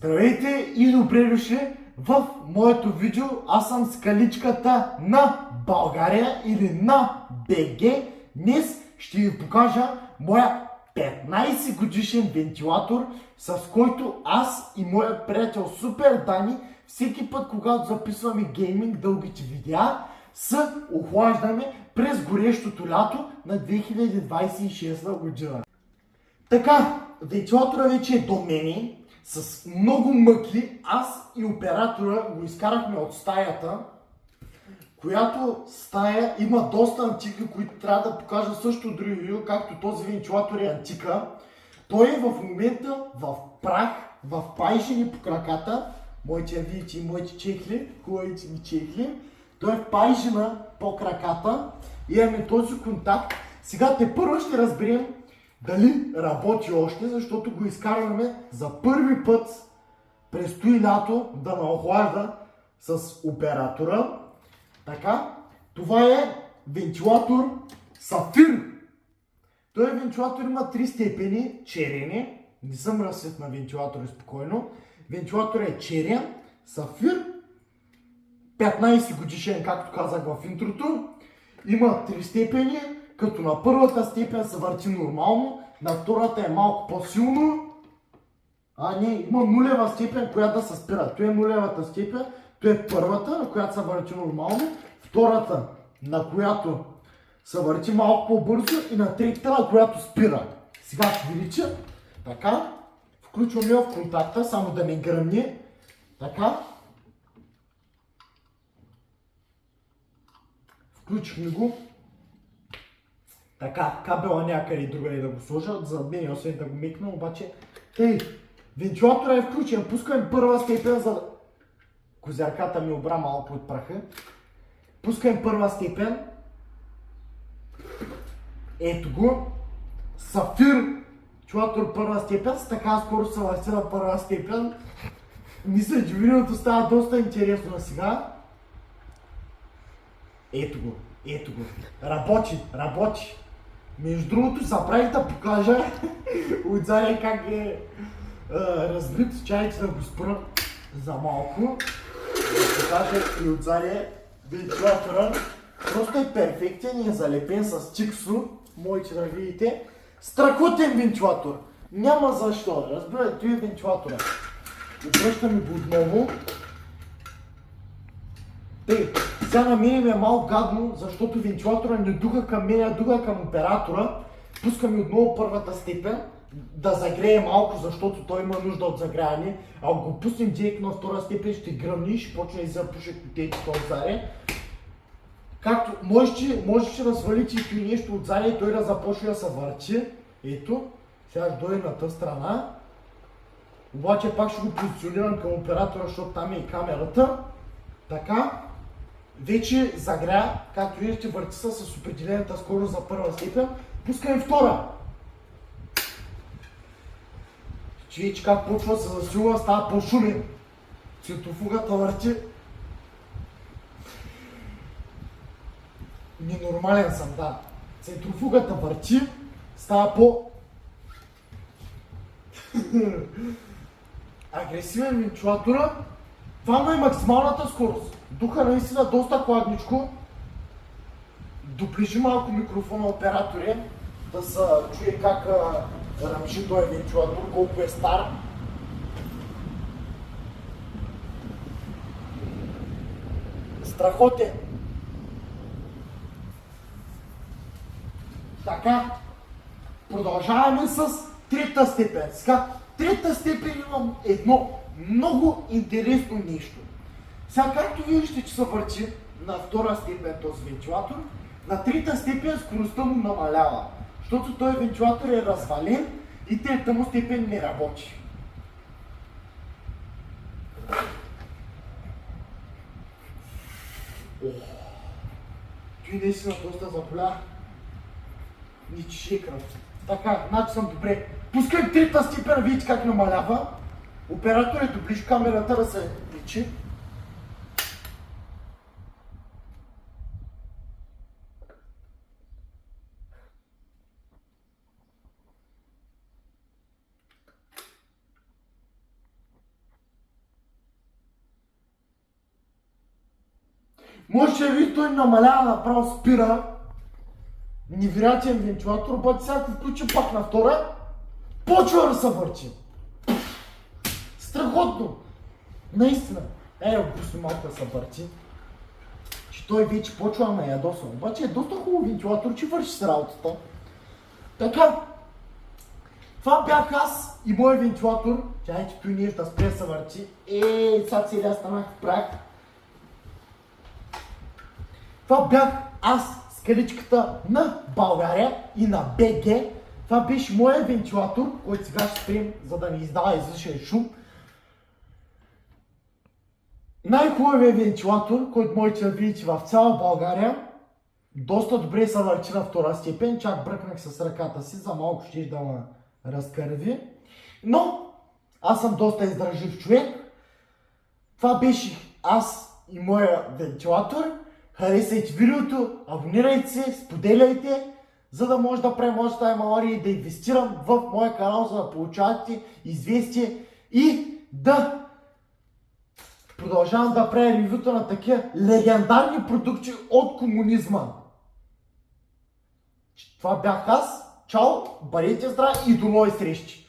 Здравейте и добре дошли в моето видео. Аз съм скаличката на България или на БГ. Днес ще ви покажа моя 15 годишен вентилатор, с който аз и моят приятел Супер Дани всеки път, когато записваме гейминг дългите видеа, се охлаждаме през горещото лято на 2026 година. Така, вентилатора вече е до мене. С много мъки аз и оператора го изкарахме от стаята, която стая има доста антики, които трябва да покажа също други видео, както този вентилатор е антика. Той е в момента в прах, в пайжени по краката. Моите, видите, моите чехли, хубавите ми чехли. Той е в пайжена по краката. Имаме този контакт. Сега тепърва ще разберем дали работи още, защото го изкарваме за първи път. Предстои лято да ме охлажда с оператора. Така, това е вентилатор Сафир. Той вентилатор има 3 степени черене. Не съм разсвет на вентилатори спокойно. Вентилатор е черен, Сафир, 15 годишен, както казах в интрото. Има 3 степени, като на първата степен се върти нормално, на втората е малко по-силно. Има нулева степен, която да се спира. Това е нулевата степен, това е първата, на която се върти нормално, втората, на която се върти малко по-бързо и на третата, на която спира. Сега ще видите, така, включваме в контакта, само да не гръмне, така. Включихме го. Така, кабела някъде другаде да го сложа, за мен освен да го мекна, обаче вентилатора е включен, пускаме първа степен, за козярката ми обра малко от праха. Пускаме първа степен. Ето го. Сафир, вентилатор първа степен, с така скоро се върти на първа степен. Мисля, че видеото става доста интересно на сега. Ето го. Работи. Между другото, забравих да покажа отзаде как е разбит. Чайте да го спра за малко. Да покажа и отзаде вентилатора. Просто е перфектен и е залепен с чиксо. Можете да видите. Страхотен вентилатор. Няма защо. Разбирате, той е вентилатора. Обръщаме го отново. Сега на мен ми е малко гадно, защото вентилатора не духа към мен, а духа към оператора. Пускаме отново първата степен, да загрее малко, защото той има нужда от загряване. Ако го пуснем директно на втора степен, ще гръмни и ще почне да запуша котейки отзаде. Както можеше да свалите и нещо отзаде и той да започне да се върти. Ето, сега ще дойде на тази страна. Обаче пак ще го позиционирам към оператора, защото там е и камерата. Така. Вече загря, както видите, върти се с определената скорост за първа степен. Пускаме втора. Вече как почва да се засилва, става по-шумен. Центрофугата върти. Ненормален съм, да. Центрофугата върти, става агресивен вентилатора. Това е максималната скорост. Духа наистина доста хладничко. Доближи малко микрофона оператори, да се чуе как ръмжи този вентилатор, колко е стар. Страхотен. Така, продължаваме с трета степен. Сега, трета степен имам едно много интересно нещо. Сега, както виждате, че се върти на втора степен този вентилатор, на трета степен скоростта му намалява, защото този вентилатор е развален и трета му степен не работи. Той наистина доста заболя. Ни чеше кръв. Така, значи съм добре. Пускай трета степен, видите как намалява. Оператор е доближи камерата да се личи. Може да ви той намалява, направо спира. Невероятен вентилатор, обаче сега ако включи пак на втора, почва да се върчи. Страхотно! Наистина. Пусни малко да се върти. Че той вече почва на ядоса. Обаче е доста хубаво вентилатор, че върши с работата. Така. Това бях аз и мой вентилатор. Чайте той нещо да спре да се върти. Сега целия станах в прах. Това бях аз с каличката на България и на БГ. Това беше моя вентилатор, който сега ще спрем, за да не издава излишен шум. Най-хубавият вентилатор, който можете да видите в цяла България. Доста добре се върти на втора степен, чак бръкнах с ръката си, за малко ще да ме разкърви. Но аз съм доста издържлив човек. Това беше аз и моя вентилатор. Харесайте видеото, абонирайте се, споделяйте, за да може да правим още аймалари и да инвестирам в моя канал, за да получавате известие и да продължавам да правя ревюта на такива легендарни продукти от комунизма. Това бях аз. Чао, бъдете здрави и до нови срещи!